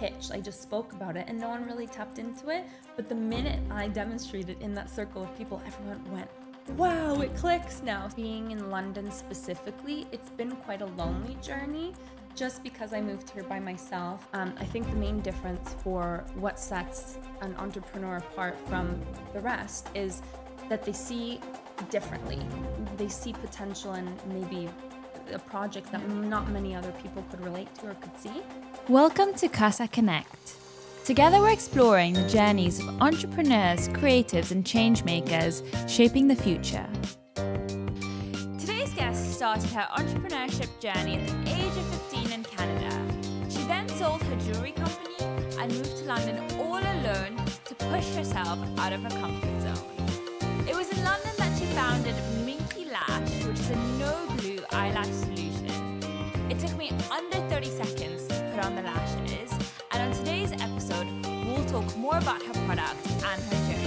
pitched. I just spoke about it and no one really tapped into it. But the minute I demonstrated in that circle of people, everyone went, wow, it clicks now. Being in London specifically, it's been quite a lonely journey just because I moved here by myself. I think the main difference for what sets an entrepreneur apart from the rest is that they see differently. They see potential in maybe a project that not many other people could relate to or could see. Welcome to Kasa Connect. Together we're exploring the journeys of entrepreneurs, creatives and change makers shaping the future. Today's guest started her entrepreneurship journey at the age of 15 in Canada. She then sold her jewellery company and moved to London all alone to push herself out of her comfort zone. It was in London that she founded Minky Lash, which is a no-glue eyelash solution. It took me under 30 seconds to put on the lashes, and on today's episode, we'll talk more about her product and her journey.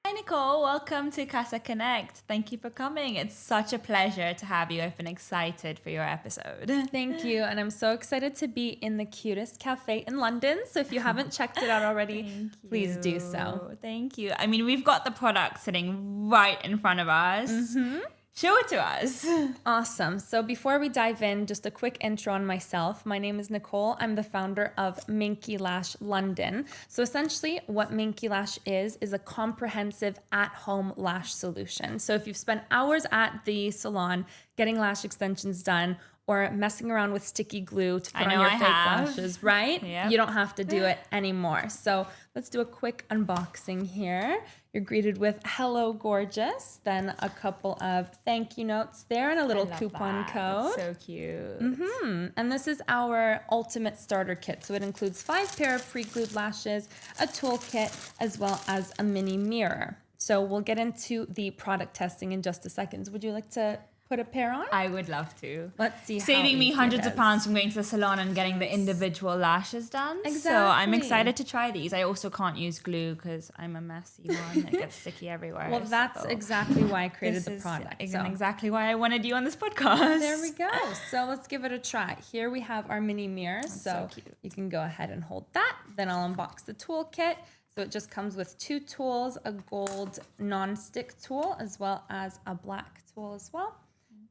Hi Nicole, welcome to Kasa Connect. Thank you for coming. It's such a pleasure to have you. I've been excited for your episode. Thank you, and I'm so excited to be in the cutest cafe in London. So if you haven't checked it out already, please do so. Thank you. I mean, we've got the product sitting right in front of us. Mm-hmm. Show it to us. Awesome. So before we dive in, just a quick intro on myself. My name is Nicole. I'm the founder of Minky Lash London. So essentially what Minky Lash is a comprehensive at-home lash solution. So if you've spent hours at the salon getting lash extensions done or messing around with sticky glue to put on your fake lashes, right? Yep. You don't have to do it anymore. So let's do a quick unboxing here. You're greeted with hello gorgeous, then a couple of thank you notes there and a little coupon code. That's so cute. Mm-hmm. And this is our ultimate starter kit. So it includes 5 pair of pre-glued lashes, a toolkit, as well as a mini mirror. So we'll get into the product testing in just a second. Would you like to put a pair on? I would love to. Let's see. Saving me hundreds of pounds from going to the salon and getting the individual lashes done. Exactly. So I'm excited to try these. I also can't use glue because I'm a messy one. It gets sticky everywhere. Well, that's exactly why I created the product. Exactly why I wanted you on this podcast. There we go. So let's give it a try. Here we have our mini mirror. So cute. You can go ahead and hold that. Then I'll unbox the toolkit. So it just comes with 2 tools, a gold non-stick tool, as well as a black tool as well.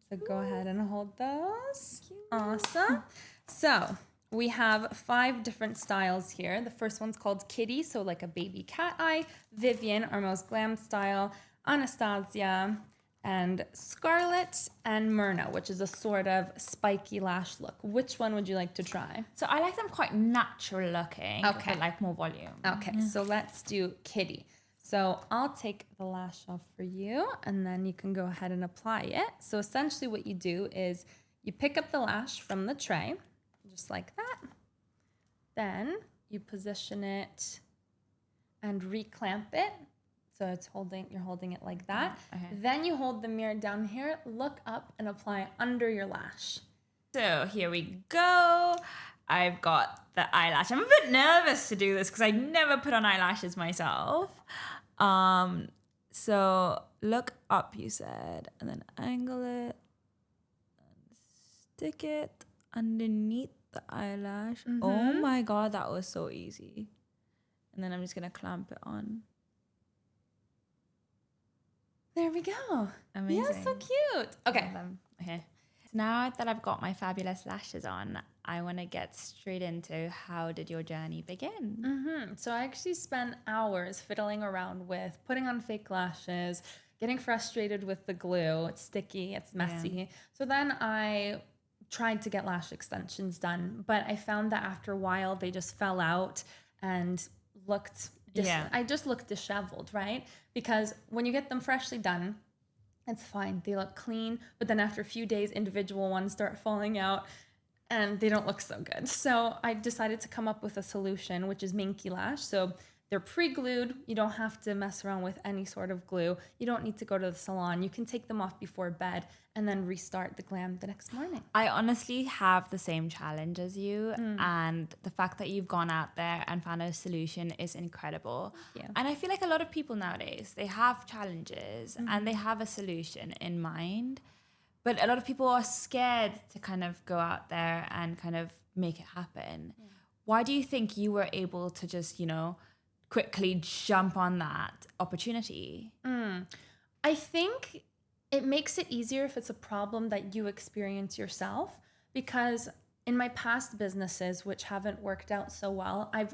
So go ahead and hold those. Cute. Awesome. So we have 5 different styles here. The first one's called Kitty, so like a baby cat eye. Vivian, our most glam style. Anastasia, and Scarlet, and Myrna, which is a sort of spiky lash look. Which one would you like to try? So I like them quite natural looking, but like more volume. Okay, so let's do Kitty. So I'll take the lash off for you and then you can go ahead and apply it. So essentially what you do is you pick up the lash from the tray, just like that. Then you position it and reclamp it. So you're holding it like that. Okay. Then you hold the mirror down here, look up and apply under your lash. So here we go. I've got the eyelash. I'm a bit nervous to do this because I never put on eyelashes myself. So look up, you said, and then angle it and stick it underneath the eyelash. Mm-hmm. Oh my God, that was so easy. And then I'm just going to clamp it on. There we go. Amazing. Yeah, so cute. Okay. So now that I've got my fabulous lashes on, I want to get straight into how did your journey begin? Mm-hmm. So I actually spent hours fiddling around with putting on fake lashes, getting frustrated with the glue. It's sticky, it's messy. Yeah. So then I tried to get lash extensions done, but I found that after a while they just fell out and looked I just looked disheveled, right? Because when you get them freshly done, it's fine. They look clean, but then after a few days, individual ones start falling out and they don't look so good. So I decided to come up with a solution, which is Minky Lash. So They're pre-glued. You don't have to mess around with any sort of glue. You don't need to go to the salon. You can take them off before bed and then restart the glam the next morning. I honestly have the same challenge as you, and the fact that you've gone out there and found a solution is incredible. Thank you. And I feel like a lot of people nowadays, they have challenges and they have a solution in mind, but a lot of people are scared to kind of go out there and kind of make it happen. Yeah. Why do you think you were able to just, quickly jump on that opportunity? I think it makes it easier if it's a problem that you experience yourself, because in my past businesses, which haven't worked out so well, I've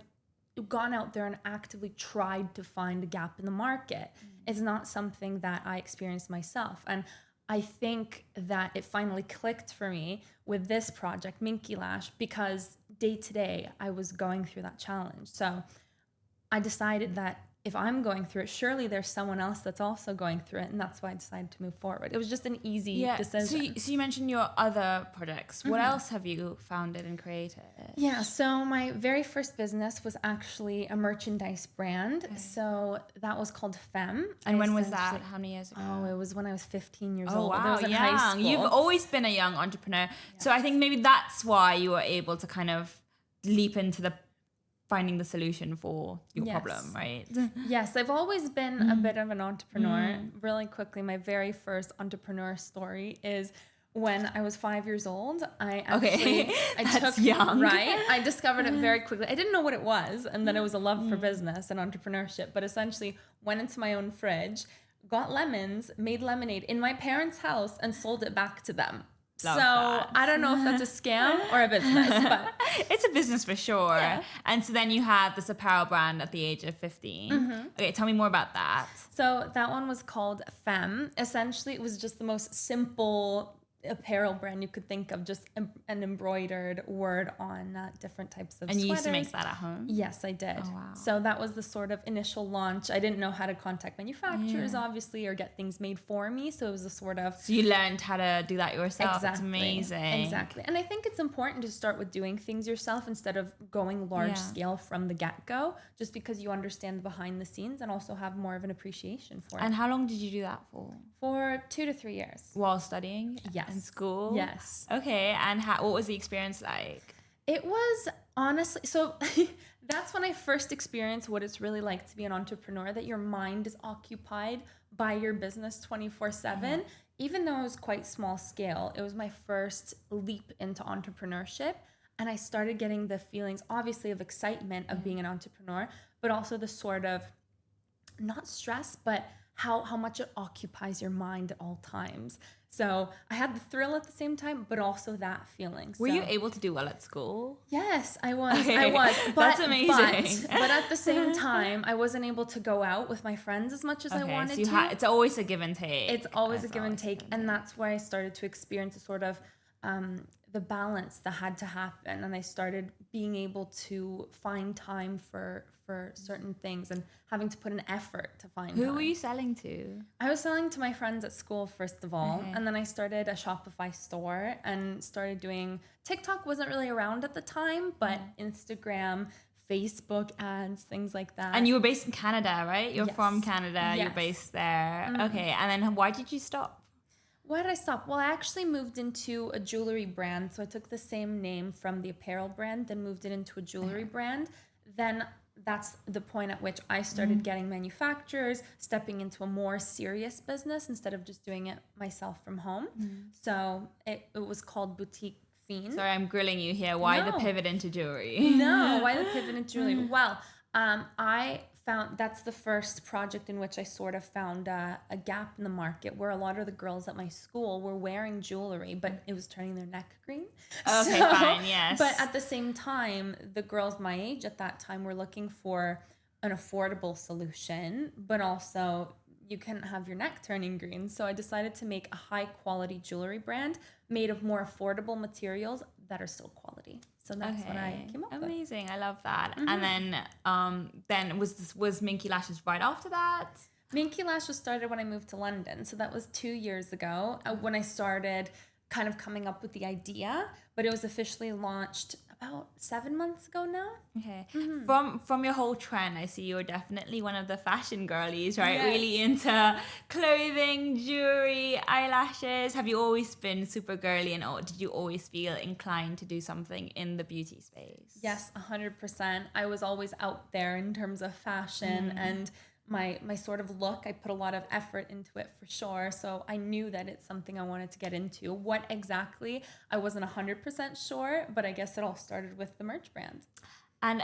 gone out there and actively tried to find a gap in the market. It's not something that I experienced myself. And I think that it finally clicked for me with this project, Minky Lash, because day to day I was going through that challenge. So I decided that if I'm going through it, surely there's someone else that's also going through it. And that's why I decided to move forward. It was just an easy decision. So you mentioned your other projects. What else have you founded and created? Yeah, so my very first business was actually a merchandise brand. Okay. So that was called Femme. And when was that? How many years ago? Oh, it was when I was 15 years old. Wow, I was in young. high school. You've always been a young entrepreneur. Yes. So I think maybe that's why you were able to kind of leap into the finding the solution for your problem, right? Yes, I've always been a bit of an entrepreneur. Really quickly, my very first entrepreneur story is when I was 5 years old. That's young. Right? I discovered it very quickly. I didn't know what it was, and then it was a love for business and entrepreneurship, but essentially went into my own fridge, got lemons, made lemonade in my parents' house, and sold it back to them. Love so that. I don't know if that's a scam or a business, but it's a business for sure. Yeah. And so then you had this apparel brand at the age of 15. Okay, tell me more about that. So that one was called Femme. Essentially, it was just the most simple apparel brand you could think of, just an embroidered word on different types of sweaters. And you used to make that at home? Yes, I did. Oh, wow. So that was the sort of initial launch. I didn't know how to contact manufacturers, obviously, or get things made for me. So it was a sort of... So you learned how to do that yourself. Exactly. That's amazing. Exactly. And I think it's important to start with doing things yourself instead of going large scale from the get-go, just because you understand the behind the scenes and also have more of an appreciation for it. And how long did you do that for? For 2 to 3 years. While studying? Yes. In school? Yes. Okay. And what was the experience like? It was honestly, so that's when I first experienced what it's really like to be an entrepreneur, that your mind is occupied by your business 24/7. Even though it was quite small scale, it was my first leap into entrepreneurship. And I started getting the feelings, obviously, of excitement of being an entrepreneur, but also the sort of, not stress, but how much it occupies your mind at all times. So I had the thrill at the same time, but also that feeling. Were you able to do well at school? Yes, I was. Okay. I was. That's amazing. But at the same time, I wasn't able to go out with my friends as much as I wanted to. It's always a give and take. It's always a give and take. And that's where I started to experience a sort of the balance that had to happen. And I started being able to find time for certain things and having to put an effort to find time. Who were you selling to? I was selling to my friends at school, first of all. And then I started a Shopify store and started doing... TikTok wasn't really around at the time, but Instagram, Facebook ads, things like that. And you were based in Canada, right? You're Yes. from Canada. Yes. You're based there. Okay. And then why did you stop? Why did I stop? Well, I actually moved into a jewelry brand. So I took the same name from the apparel brand, then moved it into a jewelry brand. Then that's the point at which I started getting manufacturers, stepping into a more serious business instead of just doing it myself from home. So it was called Boutique Fiend. Sorry, I'm grilling you here. Why the pivot into jewelry? No, why the pivot into jewelry? Well, I found that's the first project in which I sort of found a gap in the market where a lot of the girls at my school were wearing jewelry, but it was turning their neck green. Okay, fine, yes. But at the same time, the girls my age at that time were looking for an affordable solution, but also you couldn't have your neck turning green. So I decided to make a high quality jewelry brand made of more affordable materials that are still quality. So that's what I came up with. Amazing. I love that. And then was Minky Lashes right after that? Minky Lash was started when I moved to London. So that was 2 years ago when I started kind of coming up with the idea, but it was officially launched about 7 months ago now. Okay. From your whole trend, I see you're definitely one of the fashion girlies, right? Yes. Really into clothing, jewelry, eyelashes. Have you always been super girly, and did you always feel inclined to do something in the beauty space? Yes, 100%. I was always out there in terms of fashion and my sort of look. I put a lot of effort into it for sure. So I knew that it's something I wanted to get into. What exactly, I wasn't 100% sure, but I guess it all started with the merch brand. And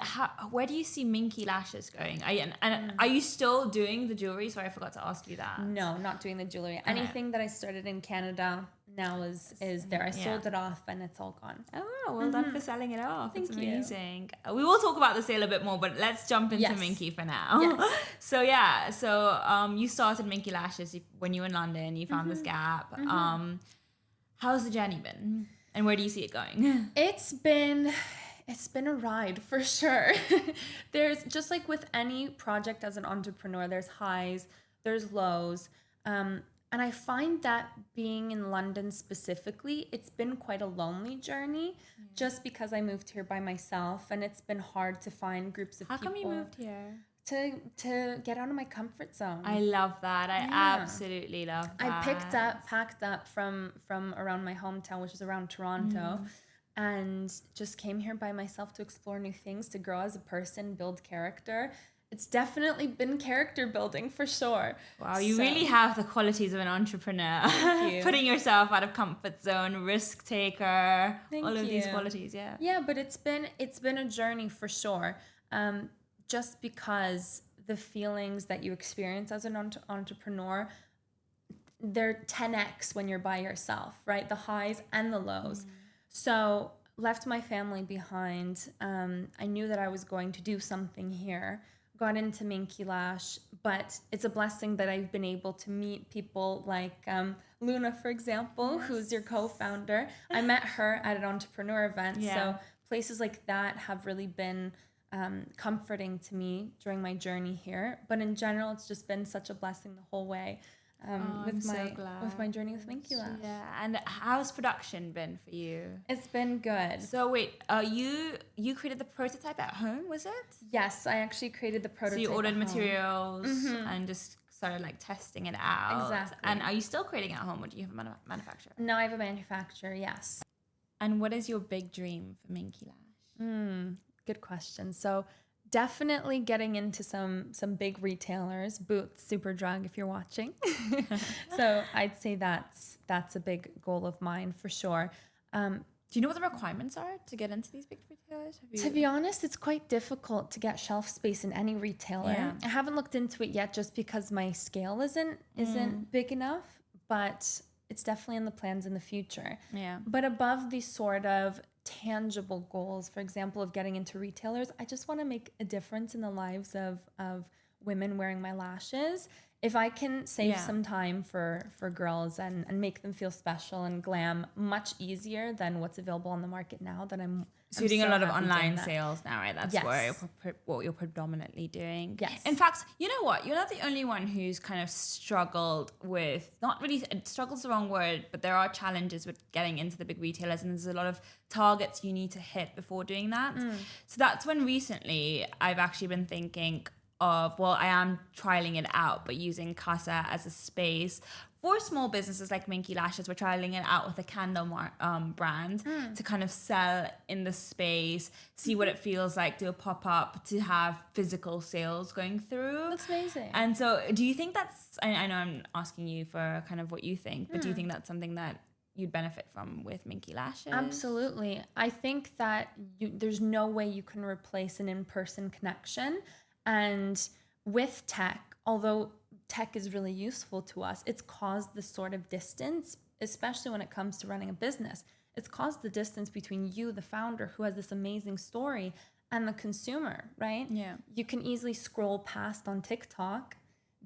where do you see Minky Lashes going? Are you still doing the jewelry? Sorry, I forgot to ask you that. No, not doing the jewelry. Anything that I started in Canada now is there. I sold it off and it's all gone. Oh, well done for selling it off. Thank It's you. amazing. We will talk about the sale a bit more, but let's jump into Minky for now. Yes. So you started Minky Lashes when you were in London. You found this gap. How's the journey been? And where do you see it going? It's been a ride for sure. There's just like with any project as an entrepreneur, there's highs, there's lows. And I find that being in London specifically, it's been quite a lonely journey just because I moved here by myself and it's been hard to find groups of people. How come you moved here? To get out of my comfort zone. I love that. I absolutely love that. I packed up from around my hometown, which is around Toronto, and just came here by myself to explore new things, to grow as a person, build character. It's definitely been character building for sure. Wow, you really have the qualities of an entrepreneur. Thank you. Putting yourself out of comfort zone, risk taker, all of these qualities, yeah. Yeah, but it's been a journey for sure. Just because the feelings that you experience as an entrepreneur, they're 10x when you're by yourself, right? The highs and the lows. So left my family behind. I knew that I was going to do something here. Got into Minky Lash, but it's a blessing that I've been able to meet people like Luna, for example, who's your co-founder. I met her at an entrepreneur event. So places like that have really been comforting to me during my journey here. But in general, it's just been such a blessing the whole way. With my journey with Minky Lash. Yeah, and how's production been for you? It's been good. So wait, you created the prototype at home, was it? Yes, I actually created the prototype. So you ordered materials and just started like testing it out. Exactly. And are you still creating at home, or do you have a manufacturer? No, I have a manufacturer. Yes. And what is your big dream for Minky Lash? Good question. So definitely getting into some big retailers, Boots Superdrug, if you're watching. So I'd say that's a big goal of mine for sure. Do you know what the requirements are to get into these big retailers? To be honest, it's quite difficult to get shelf space in any retailer. Yeah. I haven't looked into it yet just because my scale isn't big enough, but it's definitely in the plans in the future. Yeah. But above these sort of tangible goals, for example, of getting into retailers, I just want to make a difference in the lives of women wearing my lashes. If I can save some time for girls and make them feel special and glam much easier than what's available on the market now, then I'm you're doing a lot of online sales now, right? That's what you're predominantly doing. Yes. In fact, you know what? You're not the only one who's kind of struggled with, not really, struggle's the wrong word, but there are challenges with getting into the big retailers, and there's a lot of targets you need to hit before doing that. So that's when recently I've actually been thinking of, well, I am trialing it out, but using Kasa as a space for small businesses like Minky Lashes. We're trialing it out with a candle brand to kind of sell in the space, see what it feels like, do a pop-up, to have physical sales going through. That's amazing. And so do you think that's, I know I'm asking you for kind of what you think, but do you think that's something that you'd benefit from with Minky Lashes? Absolutely. I think that there's no way you can replace an in-person connection. And with tech, although tech is really useful to us, it's caused this sort of distance, especially when it comes to running a business. It's caused the distance between you, the founder, who has this amazing story, and the consumer, right? Yeah. You can easily scroll past on TikTok,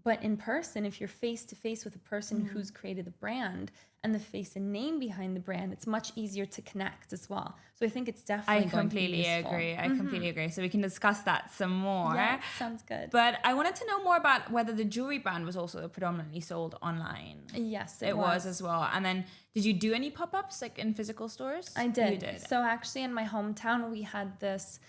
But in person, if you're face to face with a person who's created the brand and the face and name behind the brand, it's much easier to connect as well. So I think it's definitely going to be useful. I completely agree. So we can discuss that some more. Yeah, sounds good. But I wanted to know more about whether the jewelry brand was also predominantly sold online. Yes, it was as well. And then did you do any pop-ups like in physical stores? I did. You did. So actually in my hometown, we had this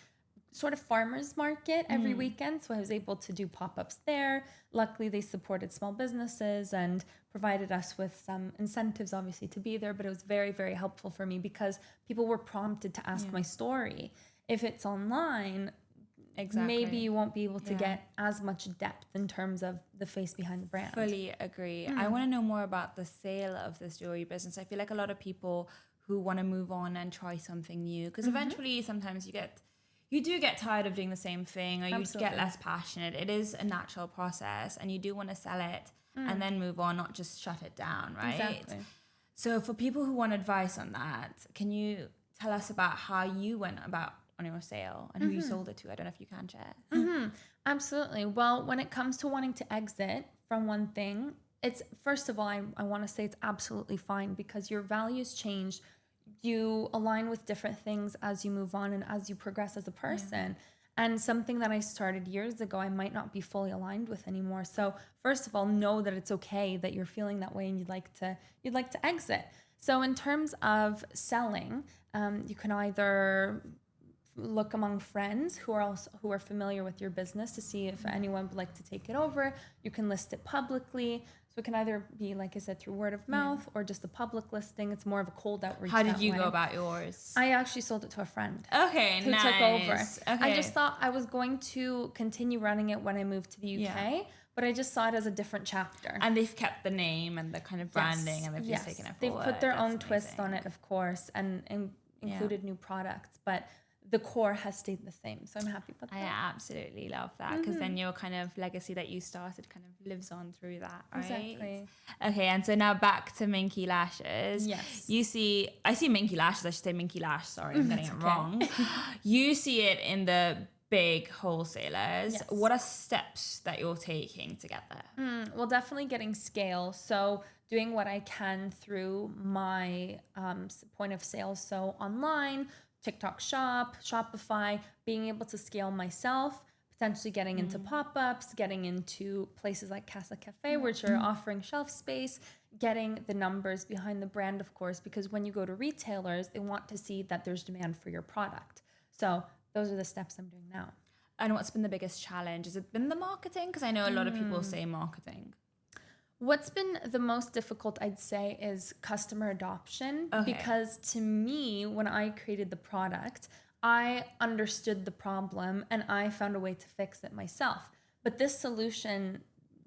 sort of farmers market every weekend. So I was able to do pop-ups there. Luckily, they supported small businesses and provided us with some incentives, obviously, to be there. But it was very, very helpful for me because people were prompted to ask my story. If it's online, maybe you won't be able to get as much depth in terms of the face behind the brand. Fully agree. I want to know more about the sale of this jewelry business. I feel like a lot of people who want to move on and try something new, because eventually sometimes you do get tired of doing the same thing, or you get less passionate. It is a natural process, and you do want to sell it and then move on, not just shut it down, right? Exactly. So for people who want advice on that, can you tell us about how you went about on your sale and who you sold it to? I don't know if you can share. Absolutely. Well, when it comes to wanting to exit from one thing, it's first of all, I want to say it's absolutely fine because your values change. You align with different things as you move on and as you progress as a person. And something that I started years ago, I might not be fully aligned with anymore. So first of all, know that it's okay that you're feeling that way and you'd like to exit. So in terms of selling, you can either look among friends who are familiar with your business to see if anyone would like to take it over. You can list it publicly. So it can either be, like I said, through word of mouth or just a public listing. It's more of a cold outreach. How did you go about yours? I actually sold it to a friend. Okay, who nice. took over. Okay. I just thought I was going to continue running it when I moved to the UK, but I just saw it as a different chapter. And they've kept the name and the kind of branding, and they've just taken it forward. They've put their own twist on it, of course, and included new products, but the core has stayed the same. So I'm happy about that. I absolutely love that because then your kind of legacy that you started kind of lives on through that, right? Exactly. Okay, and so now back to Minky Lashes. Yes. I see Minky Lashes. I should say Minky Lash. Sorry, I'm getting it wrong. You see it in the big wholesalers. Yes. What are steps that you're taking to get there? Well, definitely getting scale. So doing what I can through my point of sale. So online, TikTok Shop, Shopify, being able to scale myself, potentially getting into pop-ups, getting into places like Kasa Cafe, which are offering shelf space, getting the numbers behind the brand, of course, because when you go to retailers, they want to see that there's demand for your product. So those are the steps I'm doing now. And what's been the biggest challenge? Has it been the marketing? Because I know a lot of people say marketing. What's been the most difficult, I'd say, is customer adoption. Okay. Because to me, when I created the product, I understood the problem and I found a way to fix it myself. But this solution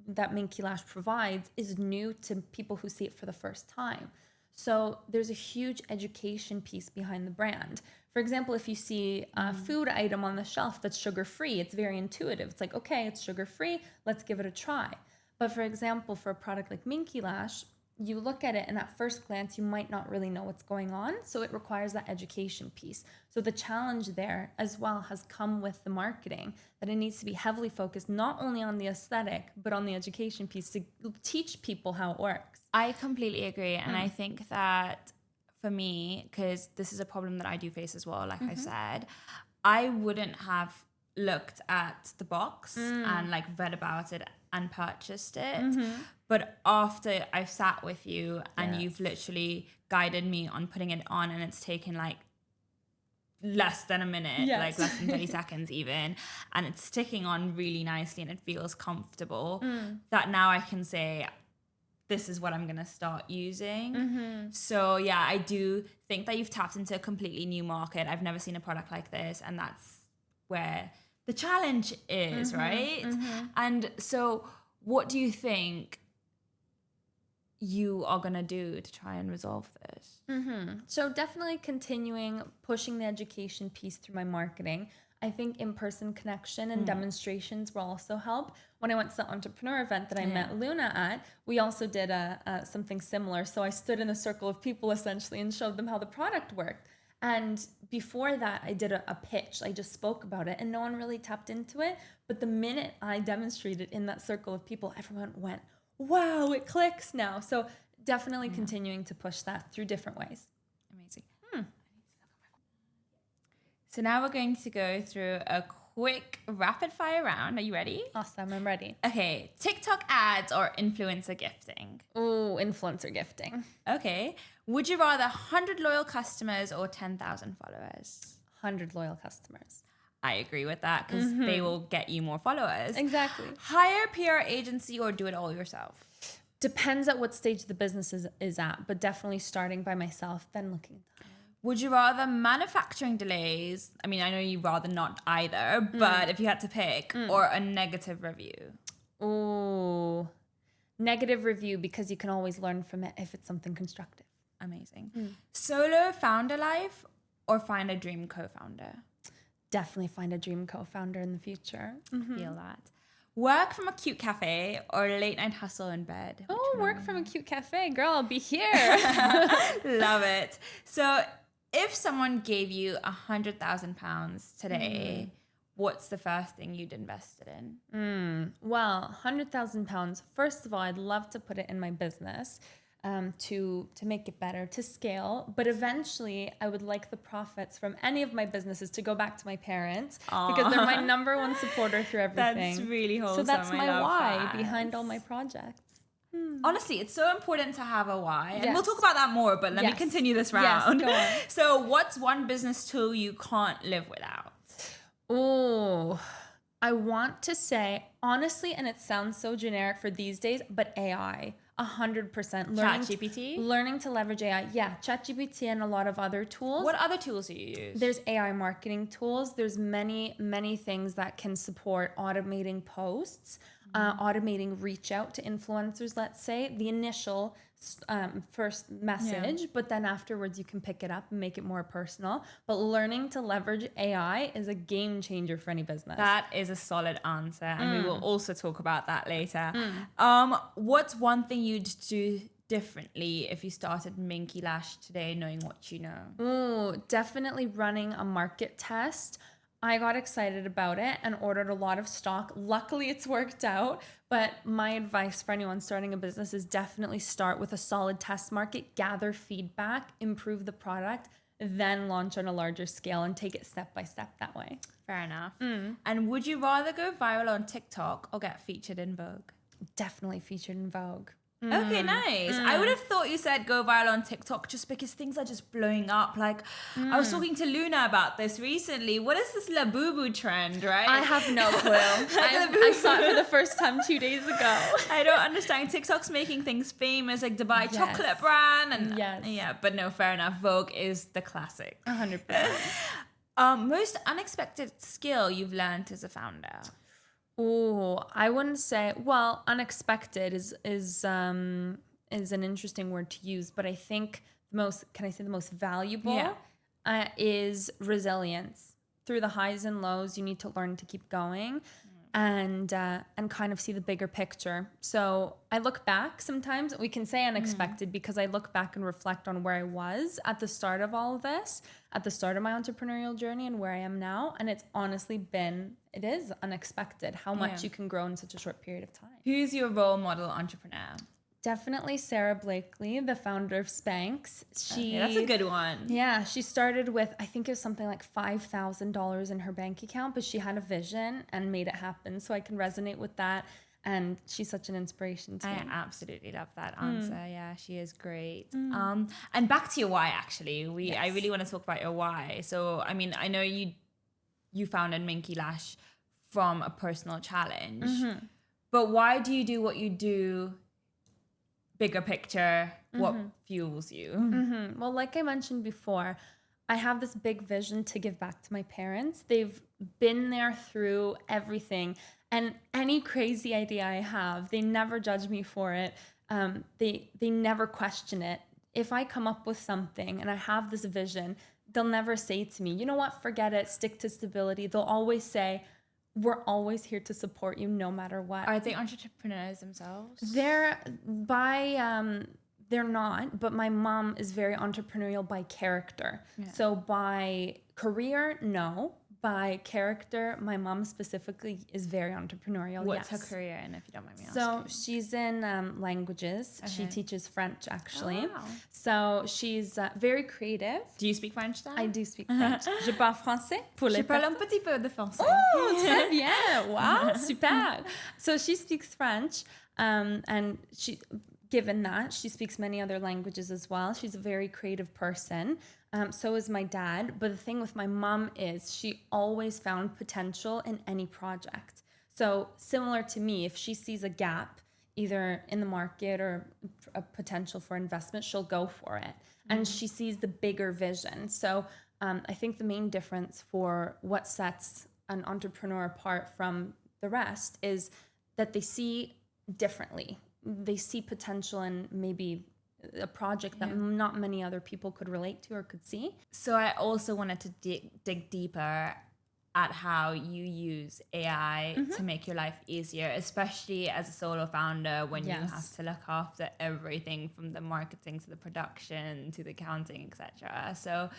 that Minky Lash provides is new to people who see it for the first time. So there's a huge education piece behind the brand. For example, if you see a food item on the shelf that's sugar-free, it's very intuitive. It's like, okay, it's sugar-free, let's give it a try. But for example, for a product like Minky Lash, you look at it and at first glance, you might not really know what's going on. So it requires that education piece. So the challenge there as well has come with the marketing, that it needs to be heavily focused not only on the aesthetic, but on the education piece to teach people how it works. I completely agree. And I think that for me, because this is a problem that I do face as well, like I've said, I wouldn't have looked at the box and like read about it and purchased it. But after I've sat with you and you've literally guided me on putting it on, and it's taken like less than a minute, like less than 30 seconds even, and it's sticking on really nicely and it feels comfortable, that now I can say, this is what I'm going to start using. So yeah, I do think that you've tapped into a completely new market. I've never seen a product like this, and that's where the challenge is, right? And so what do you think you are going to do to try and resolve this? So definitely continuing pushing the education piece through my marketing. I think in-person connection and demonstrations will also help. When I went to the entrepreneur event that I met Luna at, we also did something similar. So I stood in a circle of people essentially and showed them how the product worked. And before that, I did a pitch. I just spoke about it and no one really tapped into it. But the minute I demonstrated in that circle of people, everyone went, wow, it clicks now. So definitely continuing to push that through different ways. Amazing. So now we're going to go through a quick rapid fire round. Are you ready? Awesome, I'm ready. Okay, TikTok ads or influencer gifting? Oh, influencer gifting. Okay. Would you rather 100 loyal customers or 10,000 followers? 100 loyal customers. I agree with that because they will get you more followers. Exactly. Hire a PR agency or do it all yourself? Depends at what stage the business is at, but definitely starting by myself, then looking. Would you rather manufacturing delays? I mean, I know you'd rather not either, but if you had to pick, or a negative review? Oh, negative review because you can always learn from it if it's something constructive. Amazing. Solo founder life or find a dream co-founder? Definitely find a dream co-founder in the future. Feel that. Work from a cute cafe or late night hustle in bed? Oh, work from a cute cafe. Girl, I'll be here. Love it. So if someone gave you £100,000 today, what's the first thing you'd invested in? Well, £100,000. First of all, I'd love to put it in my business to make it better, to scale. But eventually, I would like the profits from any of my businesses to go back to my parents because they're my number one supporter through everything. That's really wholesome. So that's my why that. behind all my projects. Honestly, it's so important to have a why. And Yes. we'll talk about that more, but let me continue this round. Yes, go on. So what's one business tool you can't live without? Oh, I want to say, honestly, and it sounds so generic for these days, but AI, 100%. ChatGPT? Learning to leverage AI. Yeah, ChatGPT and a lot of other tools. What other tools do you use? There's AI marketing tools. There's many, many things that can support automating posts, automating reach out to influencers, let's say, the initial first message, but then afterwards you can pick it up and make it more personal. But learning to leverage AI is a game changer for any business. That is a solid answer, and we will also talk about that later. What's one thing you'd do differently if you started Minky Lash today, knowing what you know? Ooh, definitely running a market test. I got excited about it and ordered a lot of stock. Luckily, it's worked out. But my advice for anyone starting a business is definitely start with a solid test market, gather feedback, improve the product, then launch on a larger scale and take it step by step that way. Fair enough. And would you rather go viral on TikTok or get featured in Vogue? Definitely featured in Vogue. Okay, nice. I would have thought you said go viral on TikTok just because things are just blowing up. Like, I was talking to Luna about this recently. What is this La Boo Boo trend, right? I have no clue. I saw it for the first time 2 days ago. I don't understand. TikTok's making things famous, like Dubai chocolate brand. And yeah, but no, fair enough. Vogue is the classic. 100%. Most unexpected skill you've learned as a founder? Oh, I wouldn't say, well, unexpected is an interesting word to use, but I think the most valuable is resilience. Through the highs and lows, you need to learn to keep going and kind of see the bigger picture. So I look back sometimes, we can say unexpected because I look back and reflect on where I was at the start of all of this, at the start of my entrepreneurial journey and where I am now. And it's honestly it is unexpected how much you can grow in such a short period of time. Who's your role model entrepreneur? Definitely Sarah Blakely, the founder of Spanx. That's a good one. Yeah, she started with, I think it was something like $5,000 in her bank account, but she had a vision and made it happen. So I can resonate with that. And she's such an inspiration to me. I absolutely love that answer. Yeah, she is great. And back to your why, actually. I really want to talk about your why. So, I mean, I know you founded Minky Lash from a personal challenge, but why do you do what you do? Bigger picture, what fuels you? Well, like I mentioned before, I have this big vision to give back to my parents. They've been there through everything. And any crazy idea I have, they never judge me for it. They never question it. If I come up with something and I have this vision, they'll never say to me, you know what, forget it, stick to stability. They'll always say, we're always here to support you no matter what. Are they entrepreneurs themselves? They're They're not, but my mom is very entrepreneurial by character. Yeah. So by career, no. By character, my mom specifically is very entrepreneurial. What's yes. her career in, if you don't mind me So asking? she's in languages. She teaches French, actually. Oh, wow. So she's very creative. Do you speak French then? I do speak French. Je parle français pour les Je parle un personnes. petit peu de français. Oh, très bien. Wow, super. So she speaks French, and given that, she speaks many other languages as well. She's a very creative person. So is my dad. But the thing with my mom is she always found potential in any project. So similar to me, if she sees a gap, either in the market or a potential for investment, she'll go for it. And she sees the bigger vision. So I think the main difference for what sets an entrepreneur apart from the rest is that they see differently. They see potential in maybe a project that not many other people could relate to or could see. So I also wanted to dig deeper at how you use AI to make your life easier, especially as a solo founder when you have to look after everything from the marketing to the production to the accounting, etc. So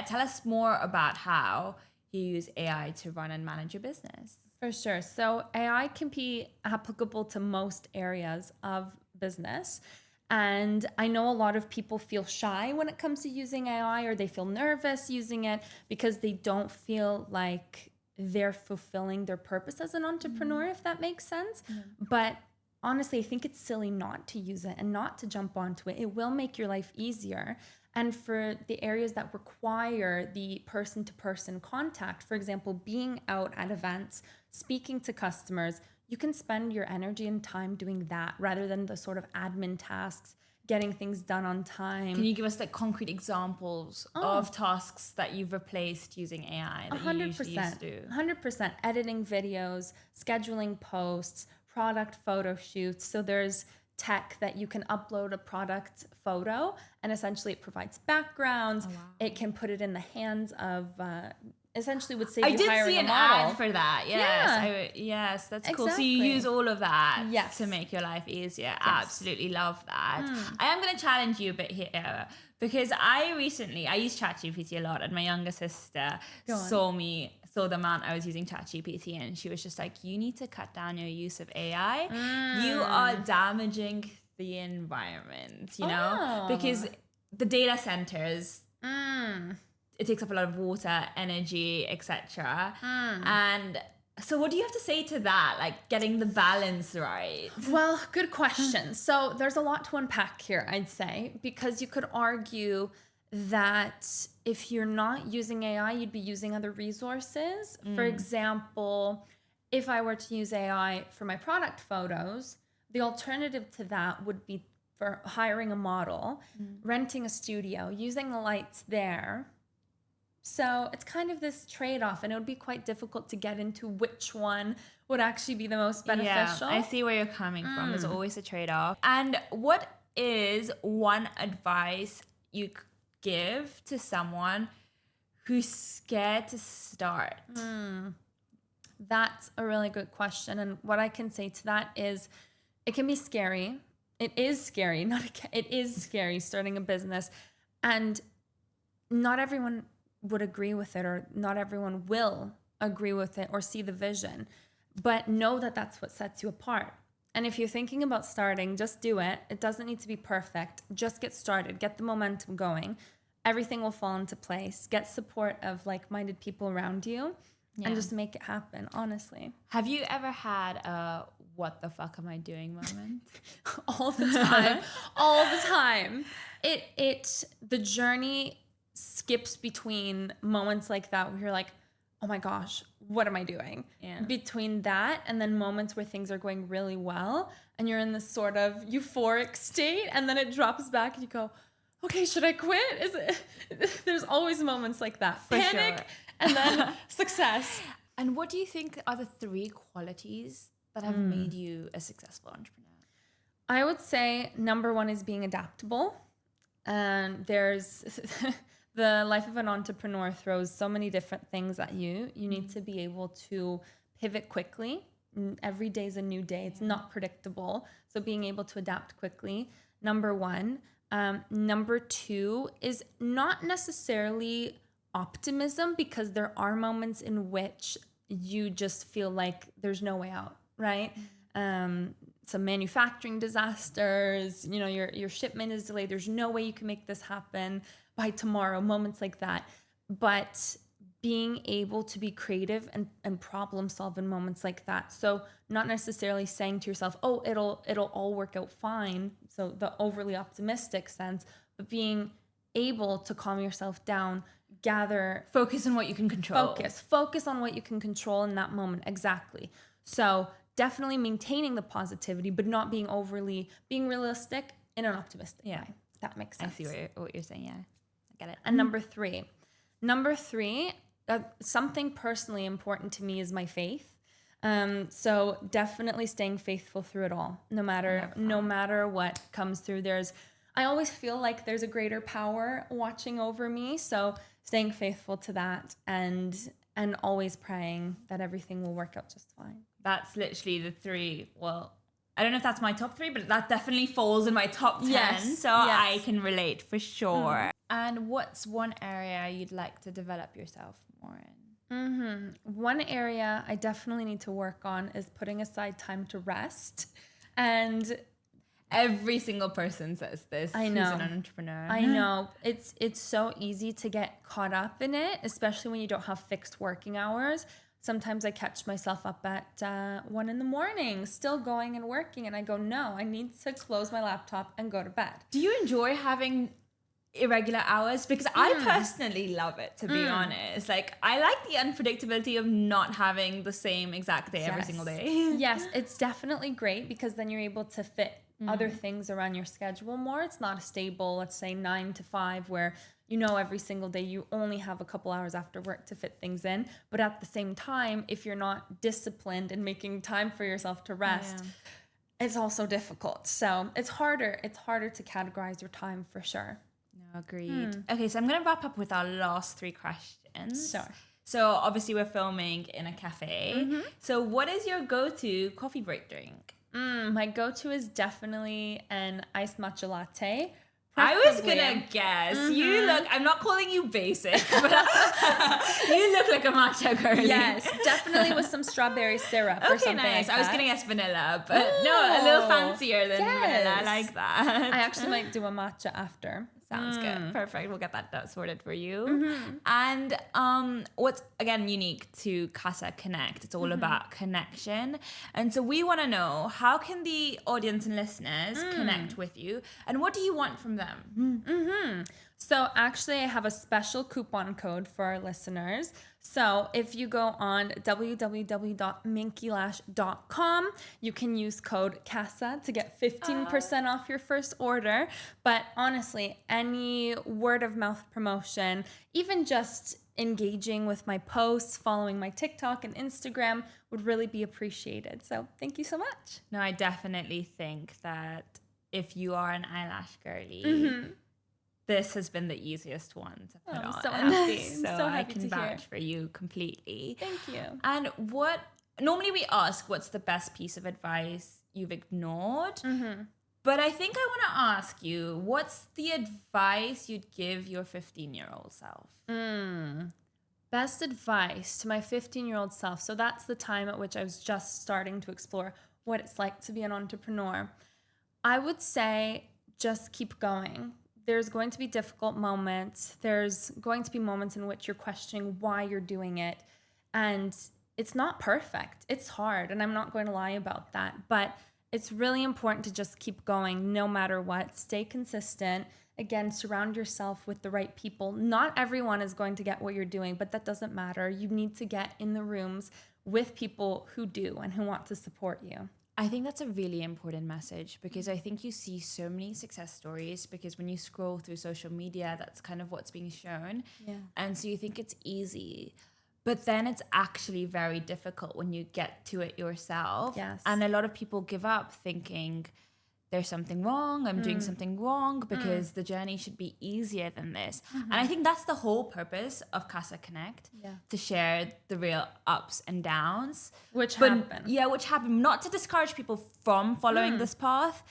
tell us more about how you use AI to run and manage your business. For sure. So AI can be applicable to most areas of business. And I know a lot of people feel shy when it comes to using AI, or they feel nervous using it because they don't feel like they're fulfilling their purpose as an entrepreneur, if that makes sense. But honestly, I think it's silly not to use it and not to jump onto it. It will make your life easier. And for the areas that require the person-to-person contact, for example, being out at events, speaking to customers, you can spend your energy and time doing that rather than the sort of admin tasks, getting things done on time. Can you give us like concrete examples of tasks that you've replaced using AI that you usually used to do? 100%. Editing videos, scheduling posts, product photo shoots. So there's tech that you can upload a product photo and essentially it provides backgrounds. It can put it in the hands of... essentially would save you hiring a model. I did see an ad for that. Yes, yes, that's cool. So you use all of that to make your life easier. Absolutely love that. I am going to challenge you a bit here because I used ChatGPT a lot, and my younger sister saw the amount I was using ChatGPT, and she was just like, "You need to cut down your use of AI. You are damaging the environment, you know, because the data centers." It takes up a lot of water, energy, etc. And so what do you have to say to that? Like getting the balance right? Well, good question. So there's a lot to unpack here, I'd say, because you could argue that if you're not using AI, you'd be using other resources. For example, if I were to use AI for my product photos, the alternative to that would be for hiring a model, renting a studio, using the lights there. So it's kind of this trade-off, and it would be quite difficult to get into which one would actually be the most beneficial. Yeah, I see where you're coming from. There's always a trade-off. And what is one advice you give to someone who's scared to start? That's a really good question. And what I can say to that is it can be scary. It is scary. It is scary starting a business. And not everyone would agree with it, or not everyone will agree with it or see the vision, but know that that's what sets you apart. And if you're thinking about starting, just do it. It doesn't need to be perfect. Just get started, get the momentum going. Everything will fall into place. Get support of like-minded people around you and just make it happen, honestly. Have you ever had a what the fuck am I doing moment? All the time. All the time. The journey skips between moments like that where you're like, oh my gosh, what am I doing? Between that and then moments where things are going really well and you're in this sort of euphoric state, and then it drops back and you go, okay, should I quit? There's always moments like that. Panic and then success. And what do you think are the 3 qualities that have made you a successful entrepreneur? I would say number 1 is being adaptable. And there's the life of an entrepreneur throws so many different things at you. You need to be able to pivot quickly. Every day is a new day. It's not predictable. So being able to adapt quickly. number one. Number two is not necessarily optimism, because there are moments in which you just feel like there's no way out, right? Some manufacturing disasters, you know, your shipment is delayed. There's no way you can make this happen by tomorrow, moments like that. But being able to be creative and problem solve in moments like that. So not necessarily saying to yourself, oh, it'll all work out fine. So the overly optimistic sense, but being able to calm yourself down, focus on what you can control. Focus on what you can control in that moment. Exactly. So definitely maintaining the positivity, but not being being realistic in an optimistic way. That makes sense. I see what you're saying. Yeah, I get it. And number three, something personally important to me is my faith. So definitely staying faithful through it all, no matter what comes through. I always feel like there's a greater power watching over me. So staying faithful to that and always praying that everything will work out just fine. That's literally the three. Well, I don't know if that's my top three, but that definitely falls in my top 10. Yes, I can relate for sure. And what's one area you'd like to develop yourself more in? One area I definitely need to work on is putting aside time to rest. And every single person says this. I know. Who's an entrepreneur. I know. It's so easy to get caught up in it, especially when you don't have fixed working hours. Sometimes I catch myself up at 1 a.m, still going and working. And I go, no, I need to close my laptop and go to bed. Do you enjoy having irregular hours? Because I personally love it, to be honest. Like, I like the unpredictability of not having the same exact day every single day. Yes, it's definitely great, because then you're able to fit other things around your schedule more. It's not a stable, let's say 9 to 5, where you know every single day you only have a couple hours after work to fit things in. But at the same time, if you're not disciplined in making time for yourself to rest, it's also difficult. So it's harder to categorize your time for sure. No, agreed. Okay, so I'm going to wrap up with our last 3 questions. Sure. So obviously we're filming in a cafe. So what is your go-to coffee break drink? My go-to is definitely an iced matcha latte. I was gonna guess. You look, I'm not calling you basic, but you look like a matcha girl. Yes, definitely with some strawberry syrup or something nice. like I was that. gonna guess vanilla, but no, a little fancier than vanilla. I like that. I actually might do a matcha after. Sounds good. Perfect. We'll get that sorted for you. And what's, again, unique to Kasa Connect, it's all about connection. And so we want to know, how can the audience and listeners connect with you? And what do you want from them? So actually, I have a special coupon code for our listeners. So if you go on www.minkylash.com, you can use code CASA to get 15% off your first order. But honestly, any word of mouth promotion, even just engaging with my posts, following my TikTok and Instagram would really be appreciated. So thank you so much. No, I definitely think that if you are an eyelash girly, this has been the easiest one to put on. I'm so happy. So I can vouch for you completely. Thank you. And normally we ask, what's the best piece of advice you've ignored? But I think I want to ask you, what's the advice you'd give your 15-year-old self? Best advice to my 15-year-old self. So that's the time at which I was just starting to explore what it's like to be an entrepreneur. I would say just keep going. There's going to be difficult moments. There's going to be moments in which you're questioning why you're doing it. And it's not perfect. It's hard. And I'm not going to lie about that. But it's really important to just keep going no matter what. Stay consistent. Again, surround yourself with the right people. Not everyone is going to get what you're doing, but that doesn't matter. You need to get in the rooms with people who do and who want to support you. I think that's a really important message, because I think you see so many success stories, because when you scroll through social media, that's kind of what's being shown. Yeah. And so you think it's easy, but then it's actually very difficult when you get to it yourself. Yes. And a lot of people give up thinking there's something wrong, I'm doing something wrong, because the journey should be easier than this. And I think that's the whole purpose of Kasa Connect, to share the real ups and downs. Which happen. Yeah, which happen. Not to discourage people from following this path,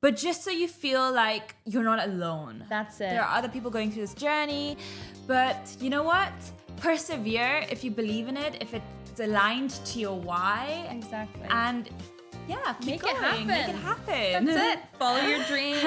but just so you feel like you're not alone. That's it. There are other people going through this journey, but you know what? Persevere if you believe in it, if it's aligned to your why. Exactly. And yeah, keep Make going. it happen. Make it happen. That's it. Follow your dreams.